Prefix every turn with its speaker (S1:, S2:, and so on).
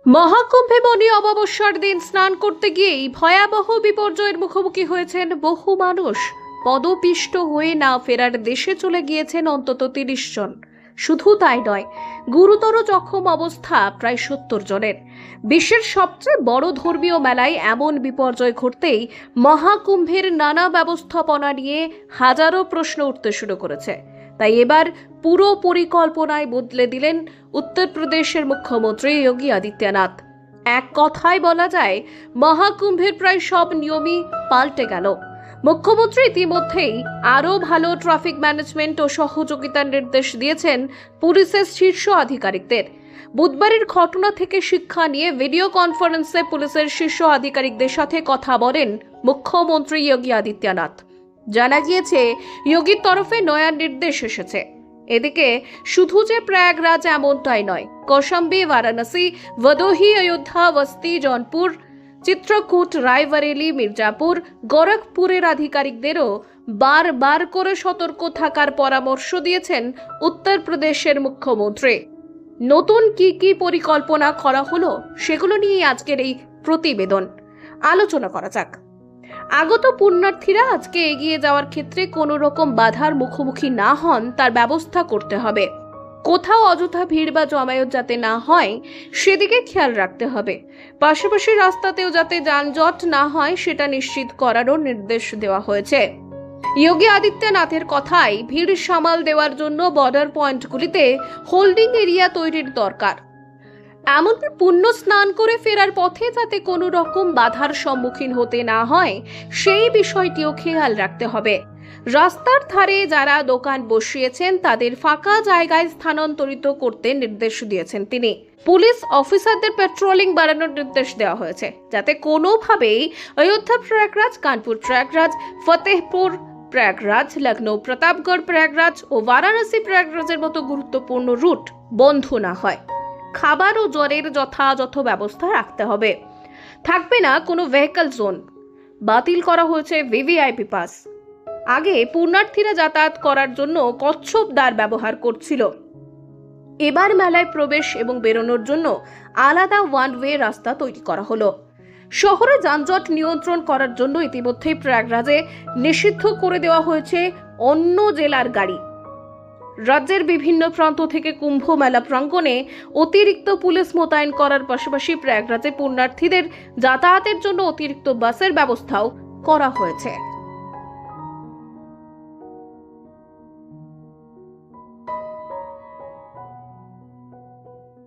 S1: মহাকুম্ভে মনি অমাবস্যার দিন স্নান করতে গিয়েই ভয়াবহ বিপর্যয়ের মুখোমুখি হয়েছেন বহু মানুষ। পদপিষ্ট হয়ে না ফেরার দেশে চলে গিয়েছেন অন্তত ৩০ জন। শুধু তাই নয়, গুরুতর জখম অবস্থা প্রায় ৭০ জনের। বিশ্বের সবচেয়ে বড় ধর্মীয় মেলায় এমন বিপর্যয় ঘটতেই মহাকুম্ভের নানা ব্যবস্থাপনা নিয়ে হাজারো প্রশ্ন উঠতে শুরু করেছে। তাই এবার পুরো পরিকল্পনায় বদলে দিলেন উত্তরপ্রদেশের মুখ্যমন্ত্রী যোগী আদিত্যনাথ। এক কথায় বলা যায়, মহাকুম্ভের প্রায় সব নিয়মই পাল্টে গেল। মুখ্যমন্ত্রী ইতিমধ্যেই আরও ভালো ট্রাফিক ম্যানেজমেন্ট ও সহযোগিতার নির্দেশ দিয়েছেন পুলিশের শীর্ষ আধিকারিকদের। বুধবারের ঘটনা থেকে শিক্ষা নিয়ে ভিডিও কনফারেন্সে পুলিশের শীর্ষ আধিকারিকদের সাথে কথা বলেন মুখ্যমন্ত্রী যোগী আদিত্যনাথ। জানা গিয়েছে, যোগীর তরফে নয়া নির্দেশ এসেছে। এদিকে শুধু যে প্রয়াগরাজ এমনটাই নয়, কৌশাম্বী, বারাণসী, ভদোহি, অযোধ্যা, বস্তি, জৌনপুর, চিত্রকূট, রায়বরেলি, মির্জাপুর, গোরখপুরের আধিকারিকদেরও বারবার করে সতর্ক থাকার পরামর্শ দিয়েছেন উত্তরপ্রদেশের মুখ্যমন্ত্রী। নতুন কি পরিকল্পনা করা হলো, সেগুলো নিয়ে আজকের এই প্রতিবেদন আলোচনা করা যাক। আগত পুণ্যার্থীরা আজকে এগিয়ে যাওয়ার ক্ষেত্রে কোনো রকম বাধার মুখোমুখি না হন, তার ব্যবস্থা করতে হবে। কোথাও অযথা ভিড় বা জমায়েত যাতে না হয়, সেদিকে খেয়াল রাখতে হবে। পাশাপাশি রাস্তাতেও যাতে যানজট না হয়, সেটা নিশ্চিত করারও নির্দেশ দেওয়া হয়েছে। যোগী আদিত্যনাথের কথায়, ভিড় সামাল দেওয়ার জন্য বর্ডার পয়েন্টগুলিতে হোল্ডিং এরিয়া তৈরির দরকার। এমনকি পুণ্য স্নান করে ফেরার পথে যাতে কোনো রকম বাধার সম্মুখীন হতে না হয়, সেই বিষয়টিও খেয়াল রাখতে হবে। রাস্তার ধারে যারা দোকান বসিয়েছেন, তাদের ফাঁকা জায়গায় স্থানান্তরিত করতে নির্দেশ দিয়েছেন তিনি। পুলিশ অফিসারদের পেট্রোলিং বাড়ানোর নির্দেশ দেওয়া হয়েছে, যাতে কোনোভাবেই অযোধ্যা প্রয়াগরাজ, কানপুর প্রয়াগরাজ, ফতেহপুর প্রয়াগরাজ, লখনৌ প্রতাপগড় প্রয়াগরাজ ও বারাণসী প্রয়াগরাজের মতো গুরুত্বপূর্ণ রুট বন্ধ না হয়। খাবার ও জলের যথাযথ ব্যবস্থা রাখতে হবে। থাকবে না কোনো ভেহিকল জোন। বাতিল করা হয়েছে ভিভিআইপি পাস। আগে পুণ্যার্থীরা যাতায়াত করার জন্য কচ্ছপ দ্বার ব্যবহার করছিল। এবার মেলায় প্রবেশ এবং বেরোনোর জন্য আলাদা ওয়ান ওয়ে রাস্তা তৈরি করা হলো। শহরে যানজট নিয়ন্ত্রণ করার জন্য ইতিমধ্যেই প্রয়াগরাজে নিষিদ্ধ করে দেওয়া হয়েছে অন্য জেলার গাড়ি। রাজ্যের বিভিন্ন প্রান্ত থেকে কুম্ভ মেলা প্রাঙ্গণে অতিরিক্ত পুলিশ মোতায়েন করার পাশাপাশি প্রয়াগরাজে পুণ্যার্থীদের যাতায়াতের জন্য অতিরিক্ত বাসের ব্যবস্থাও করা হয়েছে।